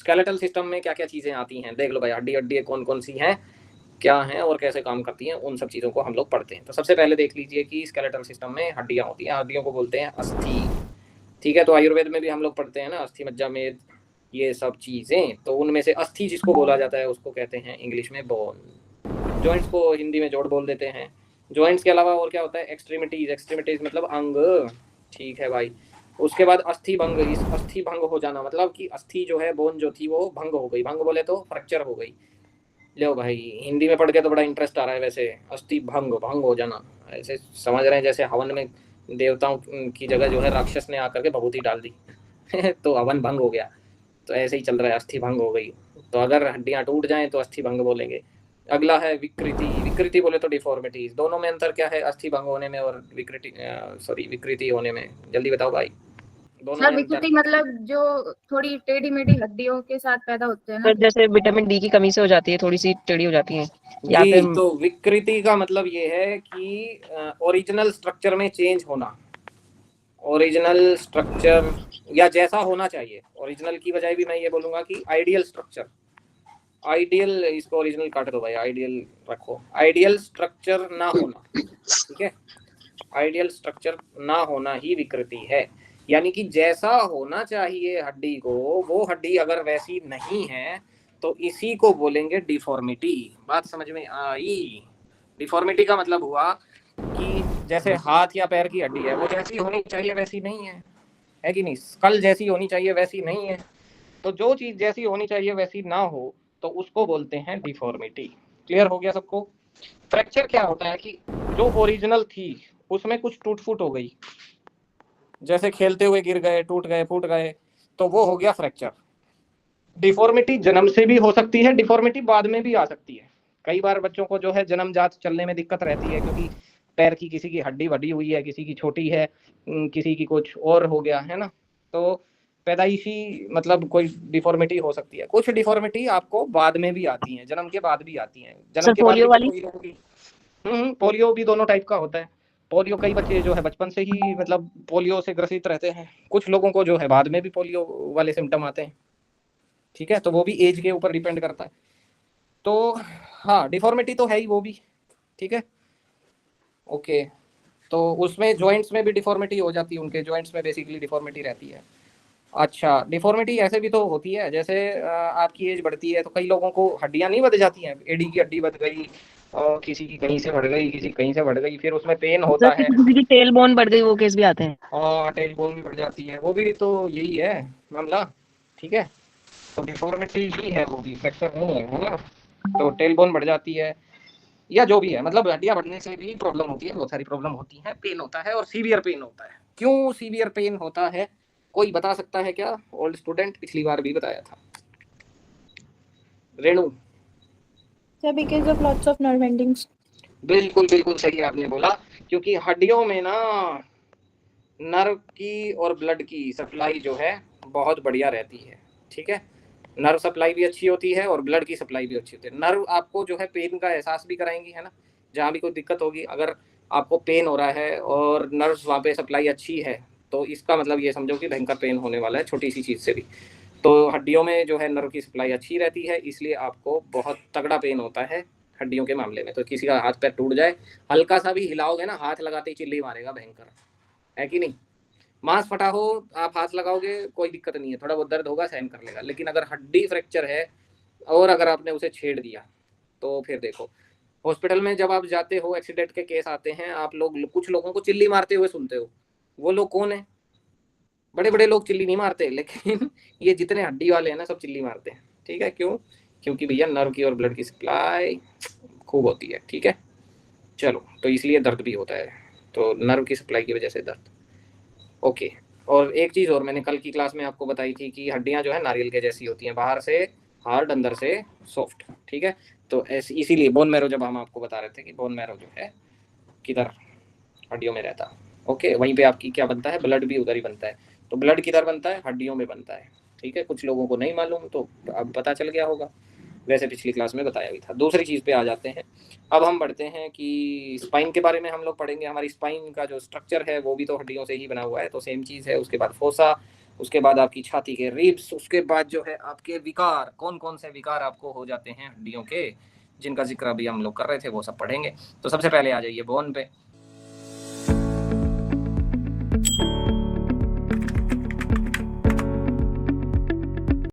Skeletal system में क्या क्या चीजें आती हैं देख लो भाई, हड्डी हड्डी कौन कौन सी हैं, क्या हैं और कैसे काम करती हैं, उन सब चीज़ों को हम लोग पढ़ते हैं। तो सबसे पहले देख लीजिए कि स्केलेटल सिस्टम में हड्डियां होती हैं, हड्डियों को बोलते हैं अस्थि। ठीक है, तो आयुर्वेद में भी हम लोग पढ़ते हैं ना अस्थि मज्जा मेद, ये सब चीज़ें। तो उनमें से अस्थि जिसको बोला जाता है उसको कहते हैं इंग्लिश में बोन। जॉइंट्स को हिंदी में जोड़ बोल देते हैं। जॉइंट्स के अलावा और क्या होता है, एक्सट्रीमिटीज, एक्सट्रीमिटीज मतलब अंग। ठीक है भाई। उसके बाद अस्थि भंग, इस अस्थि भंग हो जाना मतलब कि अस्थि जो है बोन जो थी वो भंग हो गई, भंग बोले तो फ्रैक्चर हो गई। लो भाई, हिंदी में पढ़ के तो बड़ा इंटरेस्ट आ रहा है वैसे। अस्थि भंग, भंग हो जाना, ऐसे समझ रहे हैं जैसे हवन में देवताओं की जगह जो है राक्षस ने आकर के भभूति डाल दी तो हवन भंग हो गया। तो ऐसे ही चल रहा है, अस्थि भंग हो गई। तो अगर हड्डियां टूट जाएं तो अस्थि भंग बोलेंगे। अगला है विकृति, विकृति बोले तो डिफॉर्मिटीज। दोनों में अंतर क्या है, अस्थि भंग होने में और विकृति, सॉरी विकृति होने में, जल्दी बताओ भाई, दोनों सर में अंतर। विकृति मतलब जो थोड़ी टेढ़ी मेढ़ी हड्डियों के साथ पैदा होते हैं ना। सर जैसे विटामिन डी की कमी से हो जाती है, थोड़ी सी टेढ़ी हो जाती है, या जी, फिर तो विकृति का मतलब ये है कि ओरिजिनल स्ट्रक्चर में चेंज होना। ओरिजिनल स्ट्रक्चर या जैसा होना चाहिए, ओरिजिनल की बजाय भी मैं ये बोलूंगा कि आइडियल स्ट्रक्चर। आइडियल, इसको ओरिजिनल काट दो भाई, आइडियल रखो। आइडियल स्ट्रक्चर ना होना, ठीक है, आइडियल स्ट्रक्चर ना होना ही विकृति है। यानी कि जैसा होना चाहिए हड्डी को, वो हड्डी अगर वैसी नहीं है तो इसी को बोलेंगे डिफॉर्मिटी। बात समझ में आई? डिफॉर्मिटी का मतलब हुआ कि जैसे हाथ या पैर की हड्डी है, वो जैसी होनी चाहिए वैसी नहीं है कि नहीं? स्कल जैसी होनी चाहिए वैसी नहीं है। तो जो चीज जैसी होनी चाहिए वैसी ना हो तो उसको बोलते हैं डिफॉर्मिटी। क्लियर हो गया सबको? फ्रैक्चर क्या होता है कि जो ओरिजिनल थी उसमें कुछ टूट फूट हो गई, जैसे खेलते हुए गिर गए, टूट गए, फूट गए, तो वो हो गया फ्रैक्चर। डिफॉर्मिटी जन्म से भी हो सकती है, डिफॉर्मिटी बाद में भी आ सकती है। कई बार बच्चों को जो है जन्मजात चलने में दिक्कत रहती है, क्योंकि पैर की किसी की हड्डी बढ़ी हुई है, किसी की छोटी है, किसी की कुछ और हो गया है ना। तो पैदाइशी मतलब कोई डिफॉर्मिटी हो सकती है। कुछ डिफॉर्मिटी आपको बाद में भी आती हैं, जन्म के बाद भी आती हैं। जन्म सर के बाद भी पोलियो तो वाली। कोई होगी। पोलियो भी दोनों टाइप का होता है। पोलियो कई बच्चे जो है बचपन से ही मतलब पोलियो से ग्रसित रहते हैं, कुछ लोगों को जो है बाद में भी पोलियो वाले सिम्टम आते हैं। ठीक है, तो वो भी एज के ऊपर डिपेंड करता है। तो हाँ, डिफॉर्मिटी तो है ही वो भी। ठीक है, ओके। तो उसमें जॉइंट्स में भी डिफॉर्मिटी हो जाती है, उनके जॉइंट्स में बेसिकली डिफॉर्मिटी रहती है। अच्छा, डिफॉर्मिटी ऐसे भी तो होती है, जैसे आपकी एज बढ़ती है तो कई लोगों को हड्डियां नहीं बढ़ जाती हैं, एडी की हड्डी बढ़ गई और किसी की कहीं से बढ़ गई, किसी कहीं से बढ़ गई, फिर उसमें पेन सर होता है। किसी किसी की टेल बोन बढ़ गई, वो केस भी आते हैं। और टेल बोन भी बढ़ जाती है, वो भी तो यही है मामला। ठीक है, तो डिफॉर्मिटी ही है, वो भी फ्रैक्चर नहीं है ना। तो टेल बोन बढ़ जाती है या जो भी है, मतलब हड्डियां बढ़ने से भी प्रॉब्लम होती है, बहुत सारी प्रॉब्लम होती है, पेन होता है और सीवियर पेन होता है। क्यों सीवियर पेन होता है, कोई बता सकता है क्या? ओल्ड स्टूडेंट, पिछली बार भी बताया था Renu. Sir because of lots of nerve endings. बिल्कुल बिल्कुल सही आपने बोला, क्योंकि हड्डियों में ना नर्व की और ब्लड की सप्लाई जो है बहुत बढ़िया रहती है। ठीक है, नर्व सप्लाई भी अच्छी होती है और ब्लड की सप्लाई भी अच्छी होती है। नर्व आपको जो है पेन का एहसास भी कराएंगी, है ना। जहाँ भी कोई दिक्कत होगी, अगर आपको पेन हो रहा है और नर्व्स वहाँ पे सप्लाई अच्छी है, तो इसका मतलब ये समझो कि भयंकर पेन होने वाला है छोटी सी चीज़ से भी। तो हड्डियों में जो है नर्व की सप्लाई अच्छी रहती है, इसलिए आपको बहुत तगड़ा पेन होता है हड्डियों के मामले में। तो किसी का हाथ पैर टूट जाए, हल्का सा भी हिलाओगे ना, हाथ लगाते ही चिल्ली मारेगा भयंकर, है कि नहीं? मांस फटा हो, आप हाथ लगाओगे कोई दिक्कत नहीं है, थोड़ा बहुत दर्द होगा, सहन कर लेगा। लेकिन अगर हड्डी फ्रैक्चर है और अगर आपने उसे छेड़ दिया तो फिर देखो। हॉस्पिटल में जब आप जाते हो, एक्सीडेंट के केस आते हैं, आप लोग कुछ लोगों को चिल्ली मारते हुए सुनते हो। वो लोग कौन है? बड़े बड़े लोग चिल्ली नहीं मारते, लेकिन ये जितने हड्डी वाले हैं ना सब चिल्ली मारते हैं। ठीक है, क्यों? क्योंकि भैया नर्व की और ब्लड की सप्लाई खूब होती है। ठीक है, चलो, तो इसलिए दर्द भी होता है, तो नर्व की सप्लाई की वजह से दर्द। ओके। और एक चीज़ और मैंने कल की क्लास में आपको बताई थी कि हड्डियां जो है नारियल के जैसी होती हैं, बाहर से हार्ड, अंदर से सॉफ्ट। ठीक है, तो ऐसी इसीलिए बोन मैरो, जब हम आपको बता रहे थे कि बोन मैरो जो है किधर, हड्डियों में रहता। ओके, वहीं पे आपकी क्या बनता है, ब्लड भी उधर ही बनता है। तो ब्लड किधर बनता है? हड्डियों में बनता है। ठीक है, कुछ लोगों को नहीं मालूम, तो अब पता चल गया होगा, वैसे पिछली क्लास में बताया भी था। दूसरी चीज़ पे आ जाते हैं, अब हम बढ़ते हैं कि स्पाइन के बारे में हम लोग पढ़ेंगे। हमारी स्पाइन का जो स्ट्रक्चर है वो भी तो हड्डियों से ही बना हुआ है, तो सेम चीज़ है। उसके बाद फोसा, उसके बाद आपकी छाती के रिब्स, उसके बाद जो है आपके विकार, कौन कौन से विकार आपको हो जाते हैं हड्डियों के, जिनका जिक्र अभी हम लोग कर रहे थे वो सब पढ़ेंगे। तो सबसे पहले आ जाइए बोन पे।